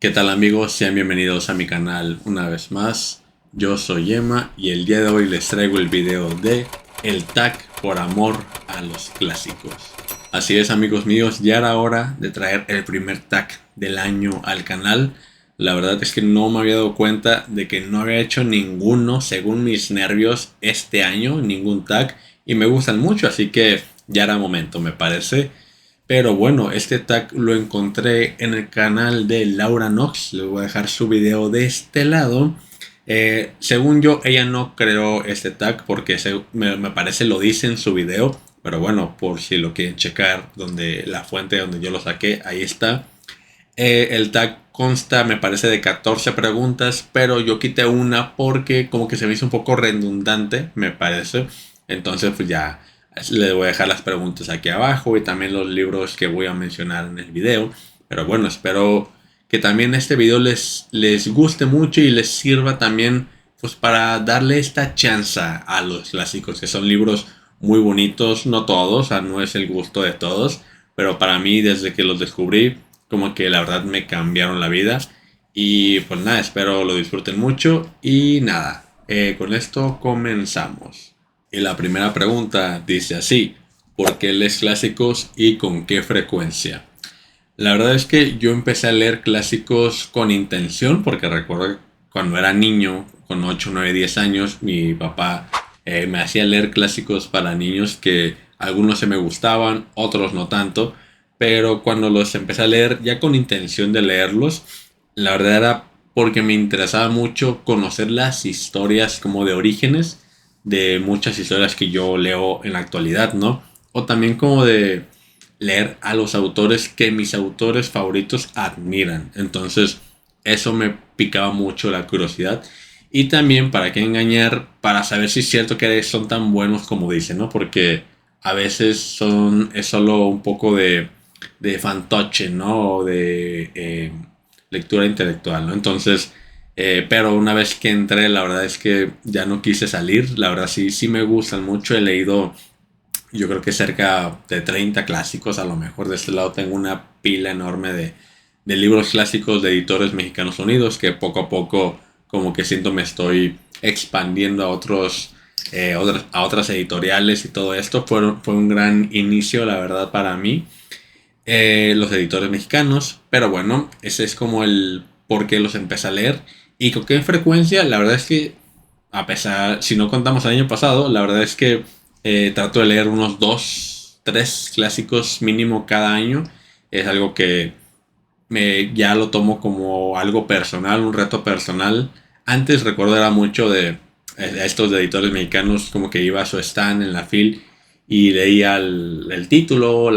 ¿Qué tal amigos? Sean bienvenidos a mi canal una vez más. Yo soy Emma y el día de hoy les traigo el video de el tag por amor a los clásicos. Así es amigos míos, ya era hora de traer el primer tag del año al canal. La verdad es que no me había dado cuenta de que no había hecho ninguno según mis nervios este año, ningún tag, y me gustan mucho, así que ya era momento me parece. Pero bueno, este tag lo encontré en el canal de Laura Knox. Les voy a dejar su video de este lado. Según yo, ella no creó este tag porque me parece lo dice en su video. Pero bueno, por si lo quieren checar, donde la fuente donde yo lo saqué, ahí está. El tag consta, me parece, de 14 preguntas, pero yo quité una porque como que se me hizo un poco redundante, me parece. Entonces, pues ya le voy a dejar las preguntas aquí abajo y también los libros que voy a mencionar en el video. Pero bueno, espero que también este video les guste mucho y les sirva también pues para darle esta chance a los clásicos, que son libros muy bonitos, no todos, o sea, no es el gusto de todos, pero para mí desde que los descubrí como que la verdad me cambiaron la vida. Y pues nada, espero lo disfruten mucho. Y nada, con esto comenzamos. Y la primera pregunta dice así: ¿por qué lees clásicos y con qué frecuencia? La verdad es que yo empecé a leer clásicos con intención, porque recuerdo que cuando era niño, con 8 9 10 años, mi papá me hacía leer clásicos para niños que algunos se me gustaban, otros no tanto, pero cuando los empecé a leer ya con intención de leerlos, la verdad era porque me interesaba mucho conocer las historias como de orígenes de muchas historias que yo leo en la actualidad, ¿no? O también como de leer a los autores que mis autores favoritos admiran. Entonces, eso me picaba mucho la curiosidad. Y también, para qué engañar, para saber si es cierto que son tan buenos como dicen, ¿no? Porque a veces es solo un poco de fantoche, ¿no? O de lectura intelectual, ¿no? Entonces, pero una vez que entré, la verdad es que ya no quise salir. La verdad sí me gustan mucho. He leído yo creo que cerca de 30 clásicos, a lo mejor de este lado tengo una pila enorme de libros clásicos de editores mexicanos unidos que poco a poco como que siento me estoy expandiendo a a otras editoriales y todo esto. Fue un gran inicio, la verdad, para mí, los editores mexicanos, pero bueno, ese es como el por qué los empecé a leer y con qué frecuencia. La verdad es que a pesar, si no contamos el año pasado, la verdad es que trato de leer unos dos, tres clásicos mínimo cada año. Es algo que ya lo tomo como algo personal, un reto personal. Antes recuerdo era mucho de estos de editores mexicanos, como que iba a su stand en la FIL y leía el título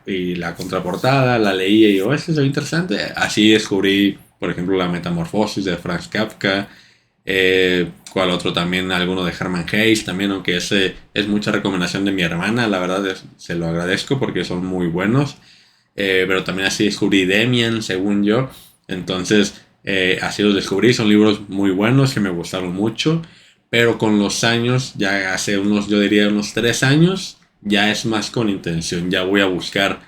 y la contraportada, la leía y yo, eso es interesante. Así descubrí, por ejemplo, La Metamorfosis de Franz Kafka. ¿Cuál otro también? Alguno de Hermann Hesse también, aunque ese es mucha recomendación de mi hermana, la verdad se lo agradezco porque son muy buenos. Pero también así descubrí Demian, según yo. Entonces, así los descubrí. Son libros muy buenos que me gustaron mucho. Pero con los años, ya hace unos, yo diría unos 3 años, ya es más con intención. Ya voy a buscar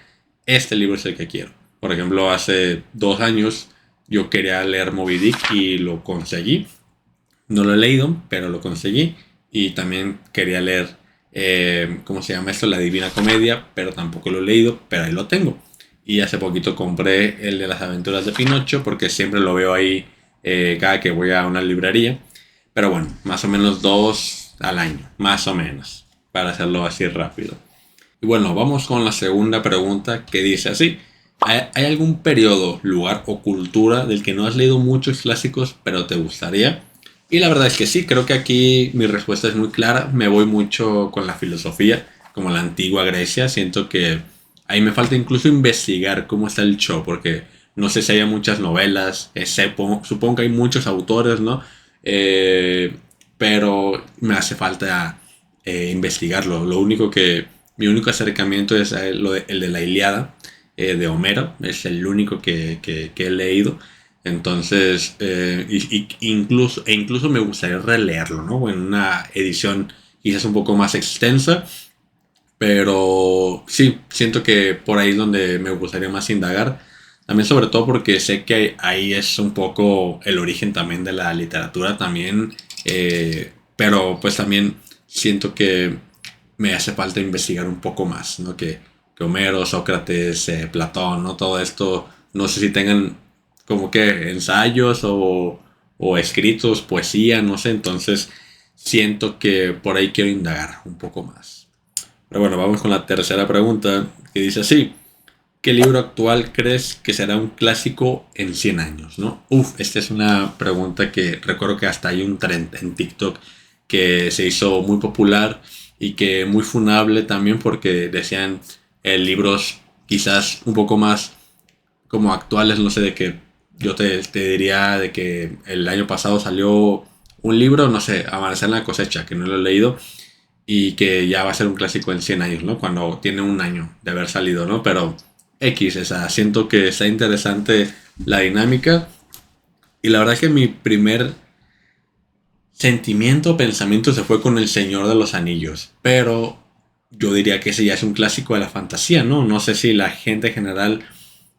este libro es el que quiero. Por ejemplo, hace 2 años yo quería leer Moby Dick y lo conseguí. No lo he leído, pero lo conseguí. Y también quería leer, ¿cómo se llama esto? La Divina Comedia, pero tampoco lo he leído, pero ahí lo tengo. Y hace poquito compré el de las aventuras de Pinocho, porque siempre lo veo ahí cada que voy a una librería. Pero bueno, más o menos dos al año, más o menos, para hacerlo así rápido. Y bueno, vamos con la segunda pregunta que dice así. ¿Hay algún periodo, lugar o cultura del que no has leído muchos clásicos pero te gustaría? Y la verdad es que sí, creo que aquí mi respuesta es muy clara. Me voy mucho con la filosofía, como la antigua Grecia. Siento que ahí me falta incluso investigar cómo está el show, porque no sé si hay muchas novelas, supongo que hay muchos autores, ¿no? Eh, pero me hace falta investigarlo. Mi único acercamiento es el de la Ilíada de Homero, es el único que he leído. Entonces, incluso me gustaría releerlo, ¿no? En una edición quizás un poco más extensa, pero sí, siento que por ahí es donde me gustaría más indagar. También sobre todo porque sé que ahí es un poco el origen también de la literatura también. Pero pues también siento que me hace falta investigar un poco más, ¿no? Que Homero, Sócrates, Platón, ¿no? Todo esto, no sé si tengan como que ensayos o escritos, poesía, no sé. Entonces siento que por ahí quiero indagar un poco más. Pero bueno, vamos con la tercera pregunta que dice así. ¿Qué libro actual crees que será un clásico en 100 años? ¿No? Esta es una pregunta que recuerdo que hasta hay un trend en TikTok que se hizo muy popular y que muy funable también porque decían libros quizás un poco más como actuales, no sé, de que yo te diría de que el año pasado salió un libro, no sé, Amanecer en la cosecha, que no lo he leído y que ya va a ser un clásico en 100 años, ¿no? Cuando tiene un año de haber salido, ¿no? Pero X, o sea, siento que está interesante la dinámica y la verdad que mi primer sentimiento, pensamiento se fue con El Señor de los Anillos, pero yo diría que ese ya es un clásico de la fantasía, ¿no? No sé si la gente en general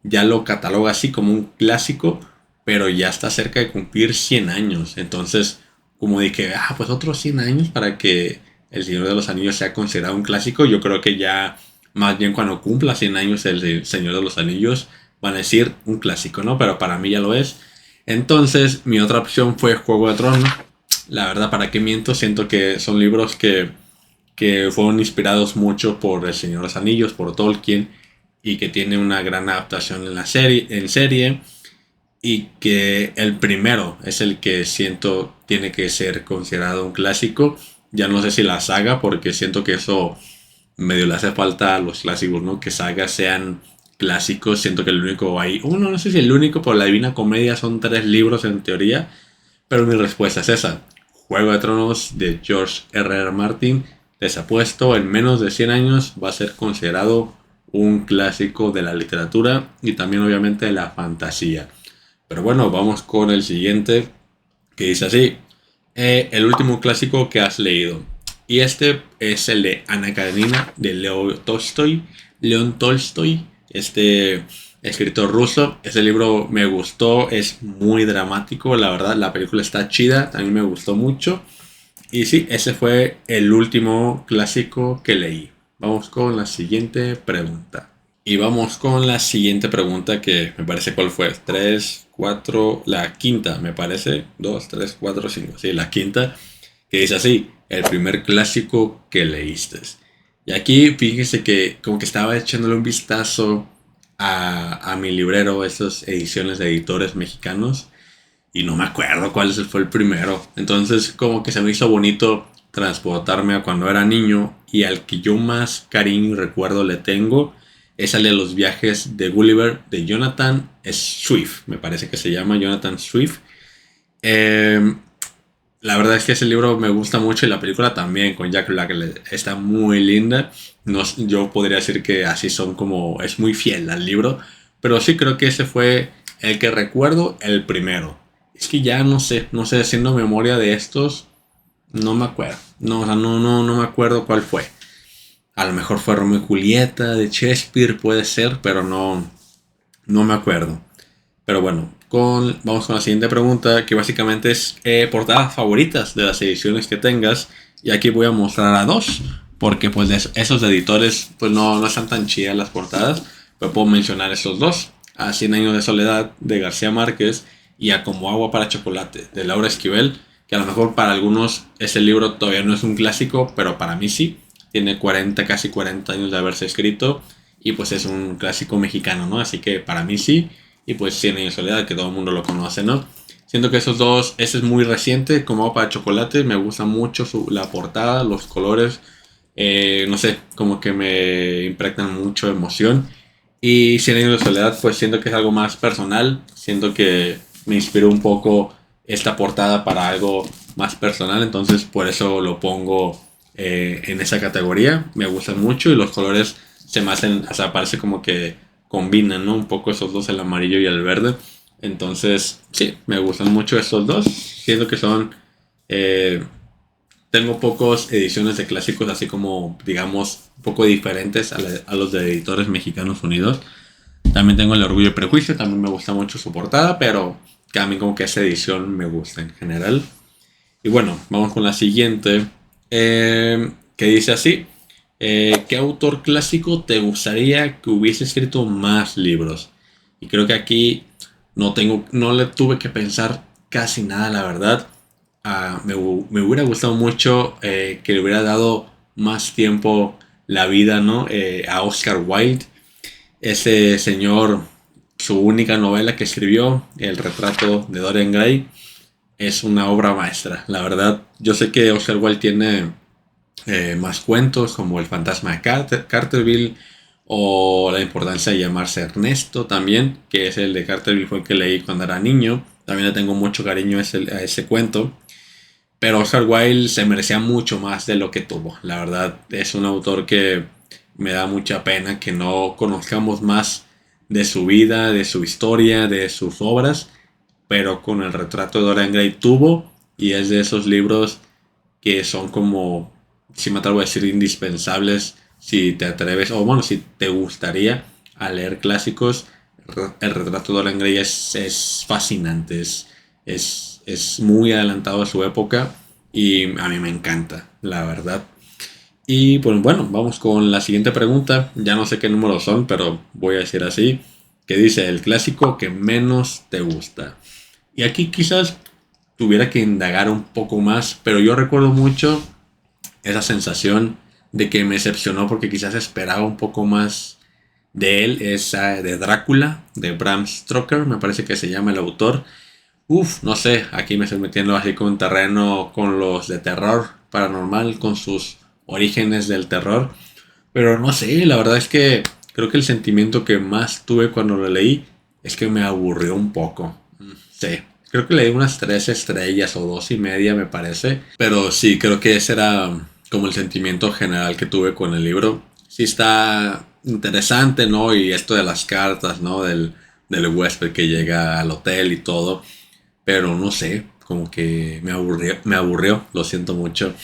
ya lo cataloga así como un clásico, pero ya está cerca de cumplir 100 años. Entonces, como dije, pues otros 100 años para que El Señor de los Anillos sea considerado un clásico. Yo creo que ya, más bien cuando cumpla 100 años El Señor de los Anillos, van a decir un clásico, ¿no? Pero para mí ya lo es. Entonces, mi otra opción fue Juego de Tronos. La verdad, ¿para qué miento? Siento que son libros que fueron inspirados mucho por El Señor de los Anillos, por Tolkien, y que tiene una gran adaptación en serie, y que el primero es el que siento tiene que ser considerado un clásico. Ya no sé si la saga, porque siento que eso medio le hace falta a los clásicos, ¿no? Que sagas sean clásicos. Siento que el único hay, no sé si el único, pero la Divina Comedia son 3 libros en teoría, pero mi respuesta es esa. Juego de Tronos de George R.R. Martin, les apuesto, en menos de 100 años va a ser considerado un clásico de la literatura y también obviamente de la fantasía. Pero bueno, vamos con el siguiente que dice así. El último clásico que has leído. Y este es el de Ana Karenina de León Tolstoy, este escritor ruso. Este libro me gustó, es muy dramático, la verdad, la película está chida, también me gustó mucho. Y sí, ese fue el último clásico que leí. Vamos con la siguiente pregunta. Y vamos con la siguiente pregunta que me parece cuál fue. 3, 4, la quinta, me parece. 2, 3, 4, 5. Sí, la quinta. Que dice así, el primer clásico que leíste. Y aquí fíjese que como que estaba echándole un vistazo a mi librero, estas ediciones de editores mexicanos. Y no me acuerdo cuál fue el primero. Entonces como que se me hizo bonito transportarme a cuando era niño. Y al que yo más cariño y recuerdo le tengo es al de los viajes de Gulliver de Jonathan Swift. Me parece que se llama Jonathan Swift. La verdad es que ese libro me gusta mucho y la película también con Jack Black está muy linda. No, yo podría decir que así son como... Es muy fiel al libro. Pero sí creo que ese fue el que recuerdo, el primero. Es que ya no sé, haciendo memoria de estos, no me acuerdo. No, o sea, no me acuerdo cuál fue. A lo mejor fue Romeo y Julieta de Shakespeare, puede ser, pero no me acuerdo. Pero bueno, vamos con la siguiente pregunta, que básicamente es portadas favoritas de las ediciones que tengas. Y aquí voy a mostrar a dos, porque pues de esos editores pues no están tan chidas las portadas. Pero puedo mencionar esos dos. A 100 años de soledad de García Márquez y a Como agua para chocolate de Laura Esquivel, que a lo mejor para algunos ese libro todavía no es un clásico, pero para mí sí. Tiene 40, casi 40 años de haberse escrito y pues es un clásico mexicano, ¿no? Así que para mí sí. Y pues 100 años de soledad, que todo el mundo lo conoce, ¿no? Siento que esos dos, ese es muy reciente, Como agua para chocolate, me gusta mucho la portada, los colores, no sé, como que me impregnan mucho emoción. Y 100 años de soledad, pues siento que es algo más personal, siento que me inspiró un poco esta portada para algo más personal, entonces por eso lo pongo en esa categoría. Me gustan mucho y los colores se me hacen, o sea, parece como que combinan, ¿no? Un poco esos dos, el amarillo y el verde. Entonces, sí, me gustan mucho estos dos. Siento que son... tengo pocos ediciones de clásicos así como, digamos, un poco diferentes a los de Editores Mexicanos Unidos. También tengo el Orgullo y Prejuicio, también me gusta mucho su portada, pero a mí como que esa edición me gusta en general. Y bueno, vamos con la siguiente, que dice así. ¿Qué autor clásico te gustaría que hubiese escrito más libros? Y creo que aquí no le tuve que pensar casi nada, la verdad. Me hubiera gustado mucho que le hubiera dado más tiempo la vida, ¿no? A Oscar Wilde. Ese señor, su única novela que escribió, El retrato de Dorian Gray, es una obra maestra. La verdad, yo sé que Oscar Wilde tiene más cuentos como El fantasma de Carterville o La importancia de llamarse Ernesto también, que es el de Carterville, fue el que leí cuando era niño. También le tengo mucho cariño a ese cuento. Pero Oscar Wilde se merecía mucho más de lo que tuvo. La verdad, es un autor que me da mucha pena que no conozcamos más de su vida, de su historia, de sus obras. Pero con el retrato de Dorian Gray tuvo, y es de esos libros que son como, si me atrevo a decir, indispensables si te atreves, o bueno, si te gustaría a leer clásicos. El retrato de Dorian Gray es fascinante, es muy adelantado a su época y a mí me encanta, la verdad. Y pues bueno, vamos con la siguiente pregunta. Ya no sé qué números son, pero voy a decir así, que dice el clásico que menos te gusta. Y aquí quizás tuviera que indagar un poco más, pero yo recuerdo mucho esa sensación de que me decepcionó porque quizás esperaba un poco más de él, esa de Drácula, de Bram Stoker, me parece que se llama el autor. Uf, no sé, aquí me estoy metiendo así con terreno con los de terror paranormal, con sus orígenes del terror. Pero no sé, la verdad es que creo que el sentimiento que más tuve cuando lo leí es que me aburrió un poco. Sí, creo que le di unas 3 estrellas o 2.5, me parece. Pero sí, creo que ese era como el sentimiento general que tuve con el libro. Sí está interesante, ¿no? Y esto de las cartas, ¿no? Del huésped que llega al hotel y todo. Pero no sé, como que me aburrió, lo siento mucho.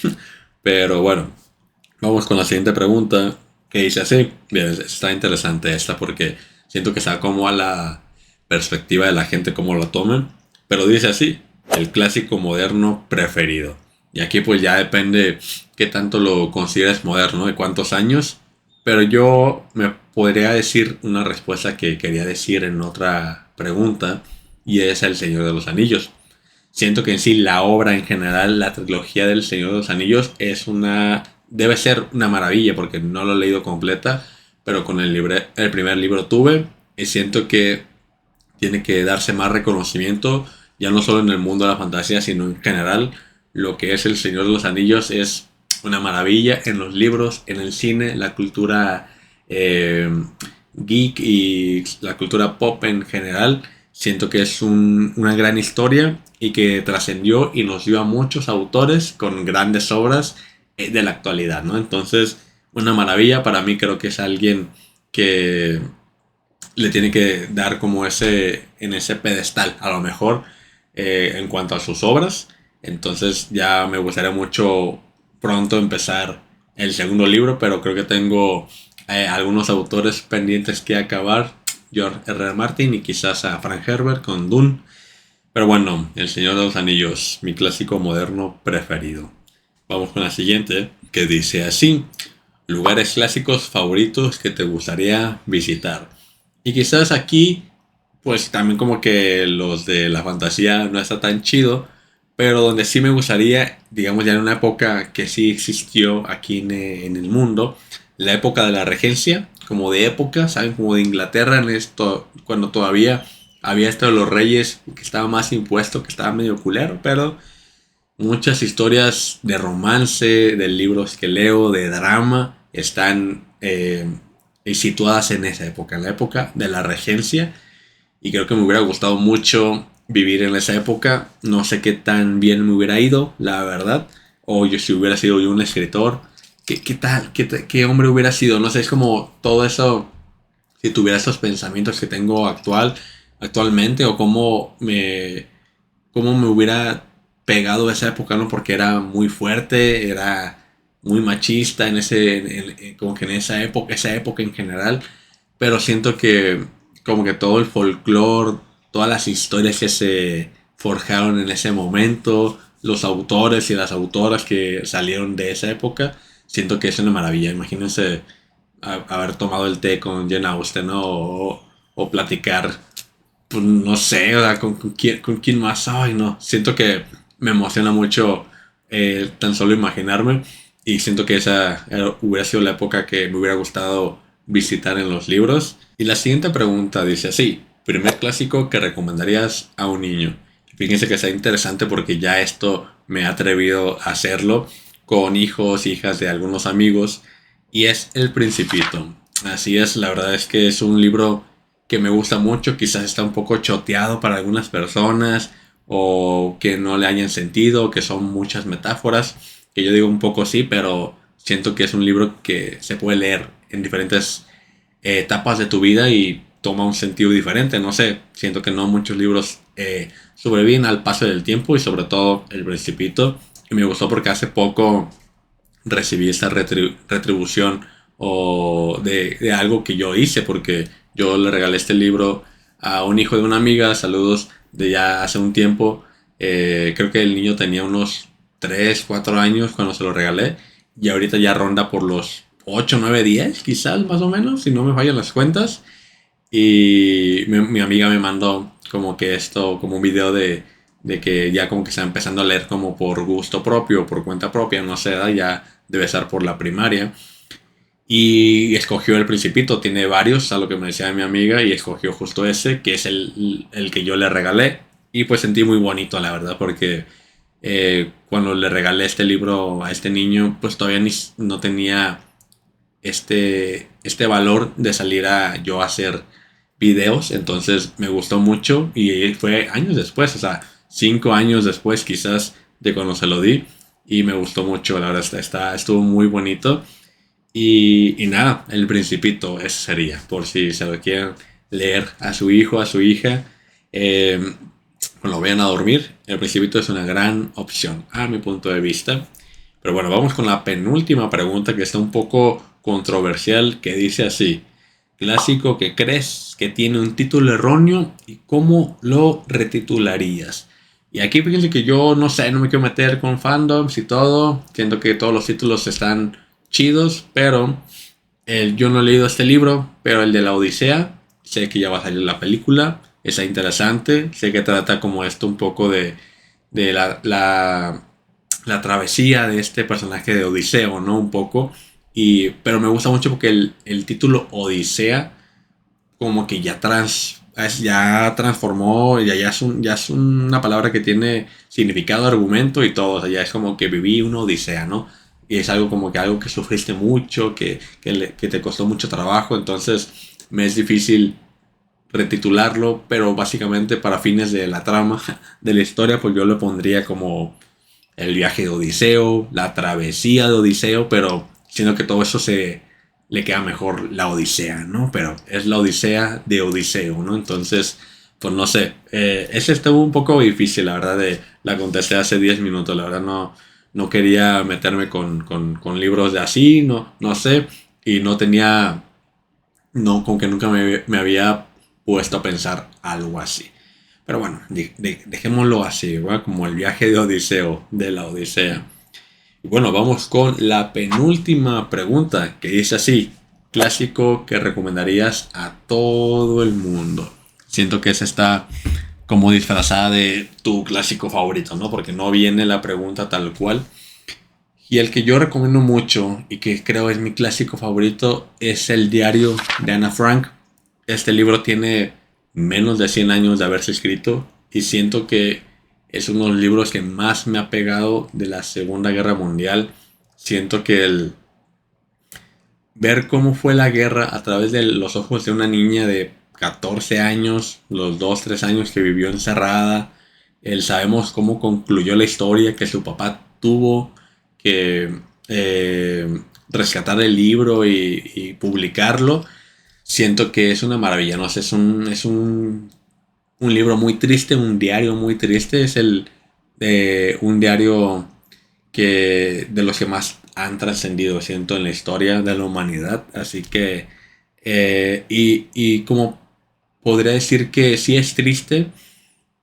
Pero bueno, vamos con la siguiente pregunta, que dice así. Bien, está interesante esta porque siento que está como a la perspectiva de la gente cómo lo tomen. Pero dice así, el clásico moderno preferido. Y aquí pues ya depende qué tanto lo consideres moderno, de cuántos años. Pero yo me podría decir una respuesta que quería decir en otra pregunta, y es El Señor de los Anillos. Siento que en sí la obra en general, la trilogía del Señor de los Anillos debe ser una maravilla porque no lo he leído completa, pero con el primer libro tuve y siento que tiene que darse más reconocimiento, ya no solo en el mundo de la fantasía, sino en general. Lo que es El Señor de los Anillos es una maravilla en los libros, en el cine, la cultura eh, geek y la cultura pop en general. Siento que es una gran historia y que trascendió y nos dio a muchos autores con grandes obras de la actualidad, ¿no? Entonces, una maravilla. Para mí creo que es alguien que le tiene que dar como en ese pedestal, a lo mejor, en cuanto a sus obras. Entonces ya me gustaría mucho pronto empezar el segundo libro, pero creo que tengo algunos autores pendientes que acabar. George R. R. Martin y quizás a Frank Herbert con Dune. Pero bueno, El Señor de los Anillos, mi clásico moderno preferido. Vamos con la siguiente, que dice así: lugares clásicos favoritos que te gustaría visitar. Y quizás aquí, pues también como que los de la fantasía no está tan chido, pero donde sí me gustaría, digamos ya en una época que sí existió aquí en el mundo, la época de la regencia, como de época, ¿saben? Como de Inglaterra en esto, cuando todavía había esto de los reyes, que estaba más impuesto, que estaba medio culero, pero muchas historias de romance, de libros que leo, de drama, están situadas en esa época, en la época de la regencia. Y creo que me hubiera gustado mucho vivir en esa época. No sé qué tan bien me hubiera ido, la verdad. O yo si hubiera sido yo un escritor. ¿Qué tal? ¿Qué hombre hubiera sido? No sé, es como todo eso. Si tuviera esos pensamientos que tengo actualmente. O cómo me hubiera pegado esa época, ¿no? Porque era muy fuerte, era muy machista como que en esa época en general. Pero siento que como que todo el folclore, todas las historias que se forjaron en ese momento, los autores y las autoras que salieron de esa época, siento que es una maravilla. Imagínense haber tomado el té con Jane Austen, ¿no? O platicar, pues, no sé, o sea, con quién más. Ay, no, siento que me emociona mucho tan solo imaginarme y siento que esa hubiera sido la época que me hubiera gustado visitar en los libros. Y la siguiente pregunta dice así, primer clásico que recomendarías a un niño. Fíjense que está interesante porque ya esto me he atrevido a hacerlo con hijos, hijas de algunos amigos y es El Principito. Así es, la verdad es que es un libro que me gusta mucho, quizás está un poco choteado para algunas personas o que no le hayan sentido, que son muchas metáforas, que yo digo un poco sí, pero siento que es un libro que se puede leer en diferentes etapas de tu vida y toma un sentido diferente, no sé, siento que no muchos libros sobreviven al paso del tiempo y sobre todo El Principito, y me gustó porque hace poco recibí esta retribución o de algo que yo hice, porque yo le regalé este libro a un hijo de una amiga, saludos de ya hace un tiempo, creo que el niño tenía unos 3 4 años cuando se lo regalé, y ahorita ya ronda por los 8 9 10 quizás más o menos, si no me fallan las cuentas, y mi amiga me mandó como que esto, como un video de que ya como que está empezando a leer como por gusto propio, por cuenta propia, no sé, ¿verdad? Ya debe estar por la primaria. Y escogió El Principito, tiene varios, a lo que me decía mi amiga, y escogió justo ese, que es el que yo le regalé. Y pues sentí muy bonito, la verdad, porque cuando le regalé este libro a este niño, pues todavía no tenía este valor de salir a yo a hacer videos, entonces me gustó mucho y fue años después, o sea, 5 años después quizás de cuando se lo di y me gustó mucho, la verdad estuvo muy bonito y nada, El Principito, ese sería, por si se lo quieren leer a su hijo, a su hija, cuando vayan a dormir, El Principito es una gran opción a mi punto de vista. Pero bueno, vamos con la penúltima pregunta que está un poco controversial, que dice así. Clásico que crees que tiene un título erróneo y cómo lo retitularías. Y aquí fíjense que yo no sé, no me quiero meter con fandoms y todo. Siento que todos los títulos están chidos, pero yo no he leído este libro, pero el de la Odisea, sé que ya va a salir la película, está interesante, sé que trata como esto un poco de la travesía de este personaje de Odiseo, ¿no? Un poco. Pero me gusta mucho porque el título Odisea como que ya transformó, ya es una palabra que tiene significado, argumento y todo. O sea, ya es como que viví una odisea, ¿no? Y es algo como que algo que sufriste mucho, que te costó mucho trabajo. Entonces me es difícil retitularlo, pero básicamente para fines de la trama, de la historia, pues yo lo pondría como el viaje de Odiseo, la travesía de Odiseo, pero siendo que todo eso le queda mejor la Odisea, ¿no? Pero es la Odisea de Odiseo, ¿no? Entonces, pues no sé, ese estuvo un poco difícil, la verdad, la contesté hace 10 minutos, la verdad no quería meterme con libros de así, no sé, y no tenía, no, como que nunca me había puesto a pensar algo así. Pero bueno, dejémoslo así, ¿va? Como el viaje de Odiseo, de la Odisea. Y bueno, vamos con la penúltima pregunta que dice así, clásico que recomendarías a todo el mundo. Siento que esa está como disfrazada de tu clásico favorito, ¿no? Porque no viene la pregunta tal cual. Y el que yo recomiendo mucho y que creo es mi clásico favorito es El Diario de Ana Frank. Este libro tiene menos de 100 años de haberse escrito y siento que es uno de los libros que más me ha pegado de la Segunda Guerra Mundial. Siento que el ver cómo fue la guerra a través de los ojos de una niña de 14 años, los 2 3 años que vivió encerrada, sabemos cómo concluyó la historia, que su papá tuvo que rescatar el libro y publicarlo. Siento que es una maravilla, no sé, un libro muy triste, un diario muy triste, es un diario que de los que más han trascendido, siento, en la historia de la humanidad, así que, y como podría decir que sí es triste,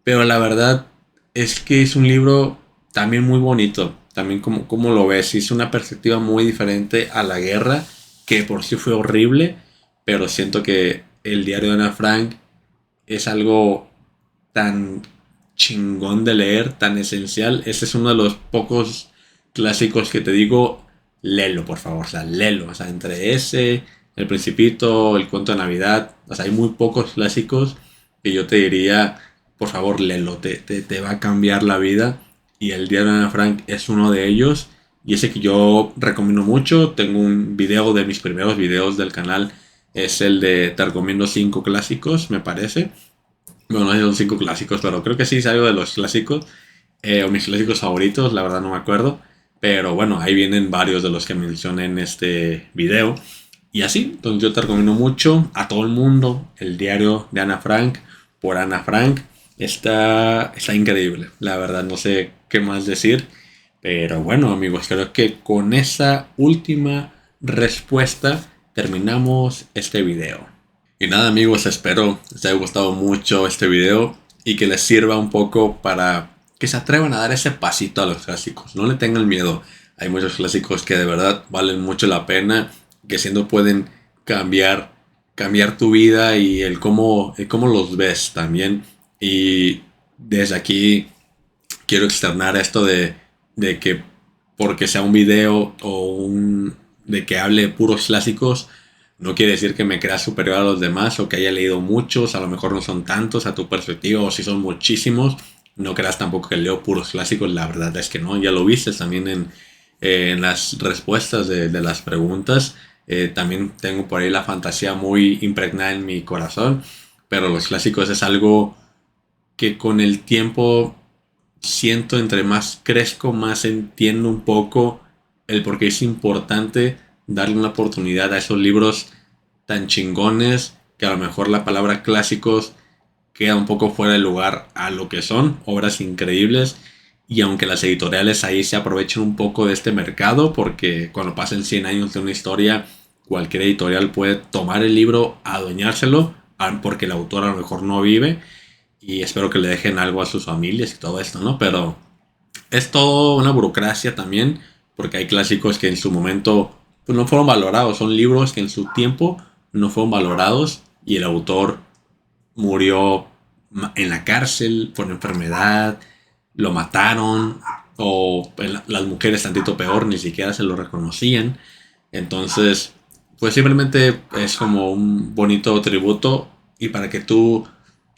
pero la verdad es que es un libro también muy bonito. También como lo ves, es una perspectiva muy diferente a la guerra, que por sí fue horrible, pero siento que el diario de Ana Frank es algo tan chingón de leer, tan esencial. Este es uno de los pocos clásicos que te digo, léelo, por favor, o sea, léelo. O sea, entre ese, El Principito, El Cuento de Navidad, o sea, hay muy pocos clásicos que yo te diría, por favor, léelo, te va a cambiar la vida. Y el diario de Ana Frank es uno de ellos. Y ese que yo recomiendo mucho, tengo un video de mis primeros videos del canal, es el de te recomiendo 5 clásicos, me parece. Bueno, no son 5 clásicos, pero creo que sí es algo de los clásicos. O mis clásicos favoritos, la verdad no me acuerdo. Pero bueno, ahí vienen varios de los que mencioné en este video. Y así, entonces yo te recomiendo mucho a todo el mundo el diario de Ana Frank por Ana Frank. Está increíble, la verdad no sé qué más decir. Pero bueno amigos, creo que con esa última respuesta terminamos este video. Y nada amigos, espero les haya gustado mucho este video y que les sirva un poco para que se atrevan a dar ese pasito a los clásicos. No le tengan miedo. Hay muchos clásicos que de verdad valen mucho la pena, que siendo pueden cambiar tu vida y el cómo los ves también. Y desde aquí quiero externar esto de que porque sea un video de que hable de puros clásicos, no quiere decir que me crea superior a los demás o que haya leído muchos, a lo mejor no son tantos a tu perspectiva o si son muchísimos. No creas tampoco que leo puros clásicos, la verdad es que no, ya lo viste también en las respuestas de las preguntas. También tengo por ahí la fantasía muy impregnada en mi corazón, pero los clásicos es algo que con el tiempo siento, entre más crezco, más entiendo un poco el por qué es importante darle una oportunidad a esos libros tan chingones que a lo mejor la palabra clásicos queda un poco fuera de lugar a lo que son, obras increíbles. Y aunque las editoriales ahí se aprovechen un poco de este mercado, porque cuando pasen 100 años de una historia, cualquier editorial puede tomar el libro, adueñárselo, porque el autor a lo mejor no vive, y espero que le dejen algo a sus familias y todo esto, ¿no? Pero es todo una burocracia también, porque hay clásicos que en su momento pues, no fueron valorados, son libros que en su tiempo no fueron valorados y el autor murió en la cárcel por enfermedad, lo mataron, o las mujeres tantito peor, ni siquiera se lo reconocían. Entonces, pues simplemente es como un bonito tributo y para que tú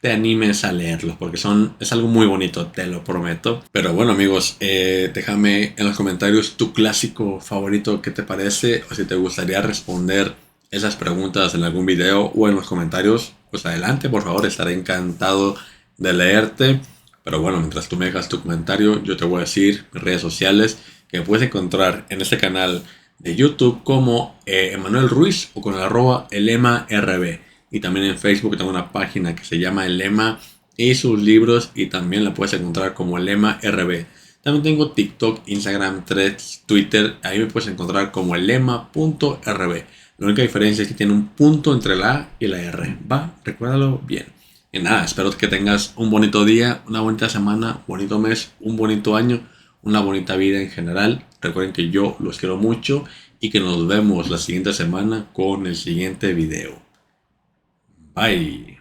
te animes a leerlos, porque es algo muy bonito, te lo prometo. Pero bueno amigos, déjame en los comentarios tu clásico favorito, qué te parece, o si te gustaría responder esas preguntas en algún video o en los comentarios, pues adelante, por favor, estaré encantado de leerte. Pero bueno, mientras tú me dejas tu comentario, yo te voy a decir mis redes sociales que me puedes encontrar en este canal de YouTube como Emanuel Ruiz o con el arroba elemarb. Y también en Facebook tengo una página que se llama El Lema y sus libros y también la puedes encontrar como El Lema RB. También tengo TikTok, Instagram, Threads, Twitter. Ahí me puedes encontrar como elema.rb. La única diferencia es que tiene un punto entre la A y la R. ¿Va? Recuérdalo bien. Y nada, espero que tengas un bonito día, una bonita semana, bonito mes, un bonito año, una bonita vida en general. Recuerden que yo los quiero mucho y que nos vemos la siguiente semana con el siguiente video. Bye.